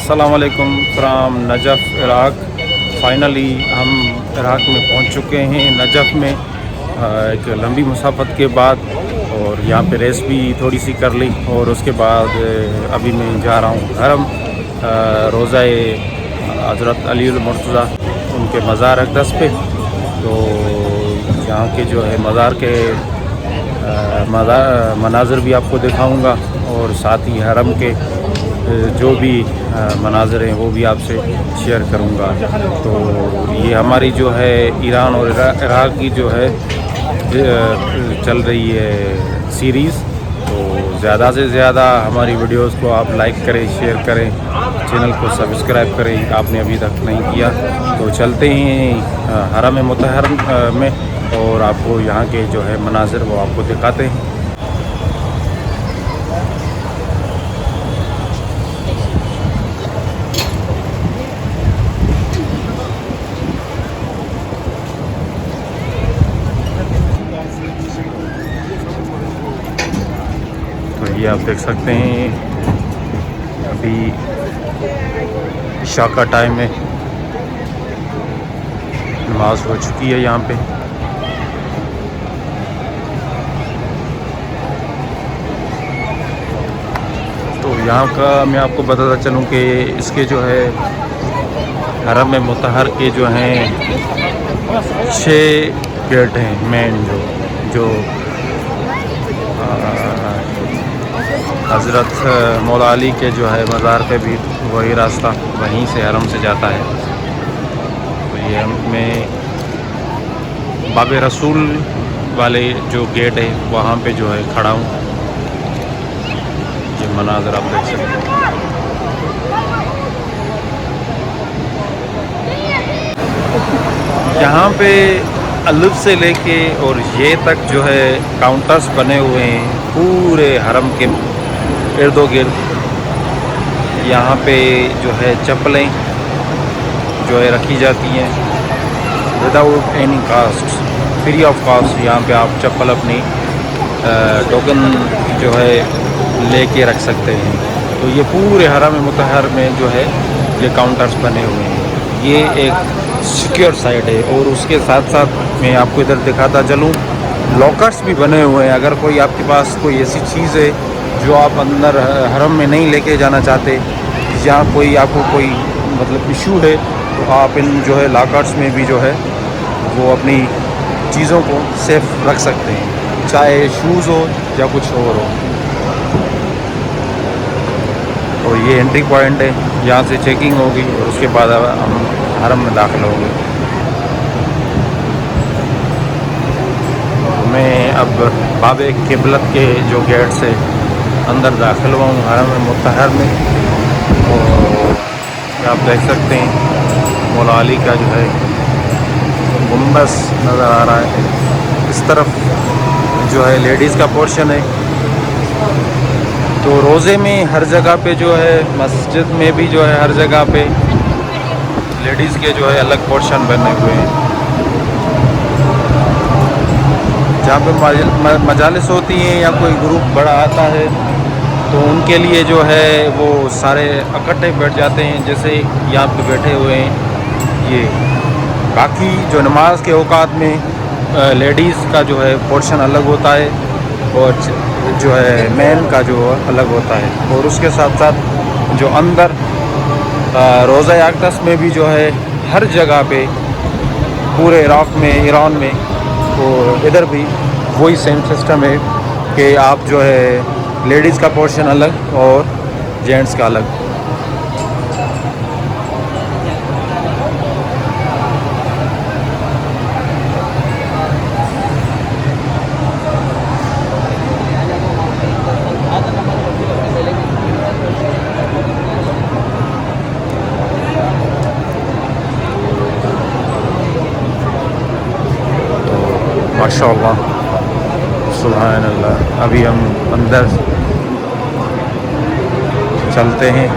अस्सलाम वालेकुम from Najaf Iraq. Finally हम इराक़ में पहुंच चुके हैं। नजफ़ में एक लंबी मुसाफ़त के बाद और यहाँ पे रेस भी थोड़ी सी कर ली और उसके बाद अभी मैं जा रहा हूँ हरम रोज़ा हज़रत अली मुर्तज़ा उनके मज़ार अक़दस पे। तो यहाँ के जो है मज़ार के मनाज़र भी आपको दिखाऊंगा और साथ ही हरम के जो भी मनाज़र हैं वो भी आपसे शेयर करूंगा। तो ये हमारी जो है ईरान और इराक़ की जो है चल रही है सीरीज़। तो ज़्यादा से ज़्यादा हमारी वीडियोस को आप लाइक करें, शेयर करें, चैनल को सब्सक्राइब करें आपने अभी तक नहीं किया। तो चलते हैं हरम मुतहरम में और आपको यहाँ के जो है मनाज़र वो आपको दिखाते हैं। तो ये आप देख सकते हैं अभी इशा का टाइम है, नमाज हो चुकी है यहाँ पे। तो यहाँ का मैं आपको बताता चलूँ कि इसके जो है हरम मुतहर के जो हैं 6 गेट हैं मेन जो हज़रत मौला अली के जो है मज़ार पे भी वही रास्ता वहीं से हरम से जाता है। तो ये मैं बाब रसूल वाले जो गेट है वहाँ पे जो है खड़ा हूँ। ये मनाज़र आप देख सकते हैं। यहाँ पे अलिफ से लेके और ये तक जो है काउंटर्स बने हुए हैं पूरे हरम के इर्दो गिर्द। यहाँ पे जो है चप्पलें जो है रखी जाती हैं without any cost, free of cost. यहाँ पे आप चप्पल अपनी टोकन जो है लेके रख सकते हैं। तो ये पूरे हरम मुतहर में जो है ये काउंटर्स बने हुए हैं। ये एक सिक्योर साइड है और उसके साथ साथ मैं आपको इधर दिखाता चलूँ लॉकर्स भी बने हुए हैं। अगर कोई आपके पास कोई ऐसी चीज़ है जो आप अंदर हरम में नहीं लेके जाना चाहते या कोई आपको कोई मतलब इशू है तो आप इन जो है लॉकर्स में भी जो है वो अपनी चीज़ों को सेफ रख सकते हैं, चाहे शूज़ हो या कुछ और हो। और ये एंट्री पॉइंट है, यहाँ से चेकिंग होगी और उसके बाद हम हरम में दाखिल होंगे। मैं अब बाब क़िबलत के जो गेट से अंदर दाखिल हुआ हूँ हरम मुतहर में। और आप देख सकते हैं मौला अली का जो है गुंबद नज़र आ रहा है। इस तरफ जो है लेडीज़ का पोर्शन है। तो रोज़े में हर जगह पे जो है मस्जिद में भी जो है हर जगह पे लेडीज़ के जो है अलग पोर्शन बने हुए हैं। जहाँ पे मजालिस होती हैं या कोई ग्रुप बड़ा आता है तो उनके लिए जो है वो सारे इकट्ठे बैठ जाते हैं, जैसे यहाँ पे बैठे हुए हैं ये। बाकी जो नमाज के औकात में लेडीज़ का जो है पोर्शन अलग होता है और जो है मेन का जो अलग होता है। और उसके साथ साथ जो अंदर रोज़ा अक़दस में भी जो है हर जगह पे पूरे इराक़ में, ईरान में और इधर भी वही सेम सिस्टम है कि आप जो है लेडीज़ का पोर्शन अलग और जेंट्स का अलग। माशाअल्लाह सुभान अल्लाह। अभी हम अंदर चलते हैं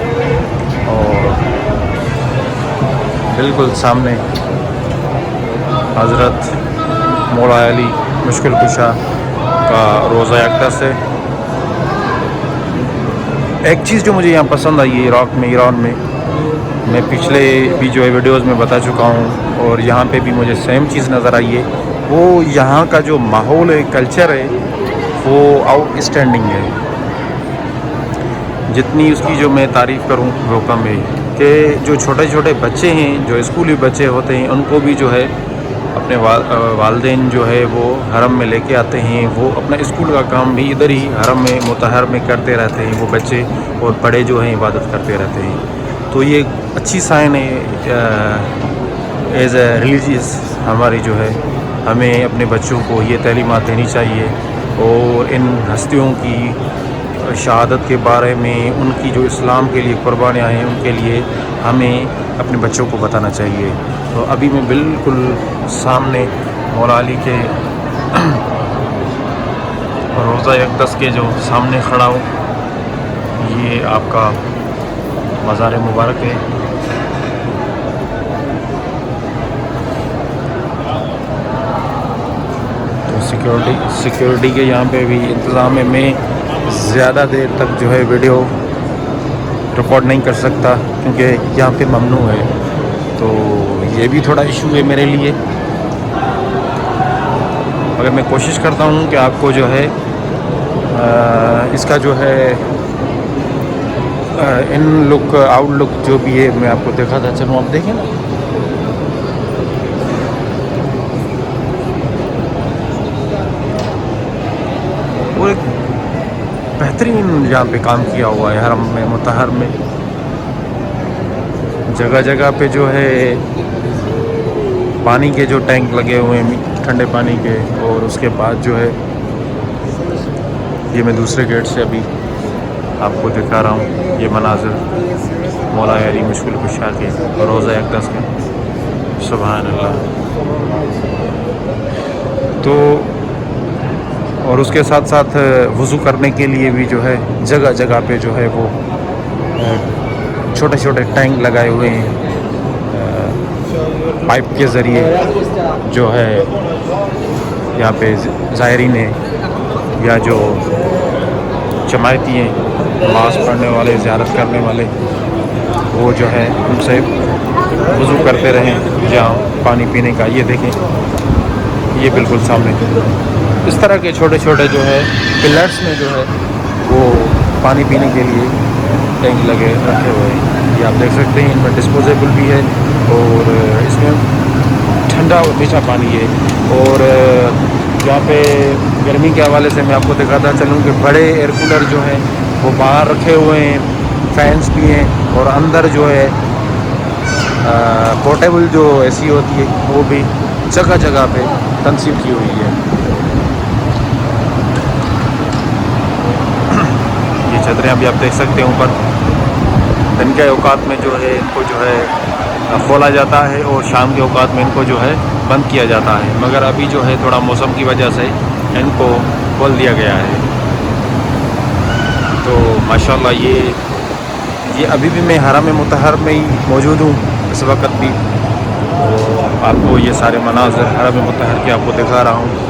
और बिल्कुल सामने हज़रत मौला अली मुश्किल कुशा का रोज़ा अक़दस है। एक चीज़ जो मुझे यहाँ पसंद आई है इराक़ में, ईरान में, मैं पिछले भी जो है वीडियोज़ में बता चुका हूँ, और यहाँ पे भी मुझे सेम चीज़ नज़र आई है। वो यहाँ का जो माहौल है, कल्चर है, वो आउटस्टैंडिंग है। जितनी उसकी जो मैं तारीफ़ करूँ वो कम है। कि जो छोटे छोटे बच्चे हैं, जो स्कूली बच्चे होते हैं, उनको भी जो है अपने वालदेन जो है वो हरम में लेके आते हैं। वो अपना स्कूल का काम भी इधर ही हरम में, मुतहर में करते रहते हैं वो बच्चे, और बड़े जो हैं इबादत करते रहते हैं। तो ये अच्छी साइन है। एज़ ए रिलीजियस हमारी जो है, हमें अपने बच्चों को ये तालीमात देनी चाहिए, और इन हस्तियों की शहादत के बारे में, उनकी जो इस्लाम के लिए कुर्बानियाँ हैं, उनके लिए हमें अपने बच्चों को बताना चाहिए। तो अभी मैं बिल्कुल सामने मौला अली के रोज़ा अक़दस के जो सामने खड़ा हूँ। ये आपका मज़ार मुबारक है। तो सिक्योरिटी के यहाँ पे भी इंतज़ाम है। मैं ज़्यादा देर तक जो है वीडियो रिकॉर्ड नहीं कर सकता, क्योंकि यहाँ पे ममनू है। तो ये भी थोड़ा इशू है मेरे लिए, मगर मैं कोशिश करता हूँ कि आपको जो है इसका जो है इन लुक आउटलुक जो भी है मैं आपको दिखाता चलूँ। आप देखें ना, वो एक बेहतरीन यहाँ पे काम किया हुआ है हरम में, मुतहर में। जगह जगह पे जो है पानी के जो टैंक लगे हुए हैं, ठंडे पानी के। और उसके बाद जो है, ये मैं दूसरे गेट से अभी आपको दिखा रहा हूँ ये मनाज़िर मौला अली मुश्किल कुशा के रोज़ा अक़दस के। सुभान अल्लाह। तो और उसके साथ साथ वज़ू करने के लिए भी जो है जगह जगह पे जो है वो छोटे छोटे टैंक लगाए हुए हैं, पाइप के ज़रिए जो है यहाँ पे ज़ायरीन है, या जो जमायती हैं, नमाज़ पढ़ने वाले, ज़ियारत करने वाले, वो जो है उनसे वज़ू करते रहें जहाँ पानी पीने का। ये देखें, ये बिल्कुल सामने इस तरह के छोटे छोटे जो है पिलर्स में जो है वो पानी पीने के लिए टैंक लगे रखे हुए हैं। ये आप देख सकते हैं, इनमें डिस्पोजेबल भी है, और इसमें ठंडा और मीठा पानी है। और यहाँ पे गर्मी के हवाले से मैं आपको दिखाता चलूँ कि बड़े एयर कूलर जो हैं वो बाहर रखे हुए हैं, फैंस भी हैं, और अंदर जो है पोर्टेबल जो एसी होती है वो भी जगह जगह पे तनसीब की हुई है। ये चदरें अभी आप देख सकते हैं ऊपर। दिन के औकात में जो है इनको जो है खोला जाता है, और शाम के औकात में इनको जो है बंद किया जाता है। मगर अभी जो है थोड़ा मौसम की वजह से इनको खोल दिया गया है। तो माशाल्लाह ये अभी भी मैं हरम मुतहर में ही मौजूद हूँ इस वक्त भी। तो आपको ये सारे मनाज़िर हरम मुतहर के आपको दिखा रहा हूँ।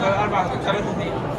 4 3 2.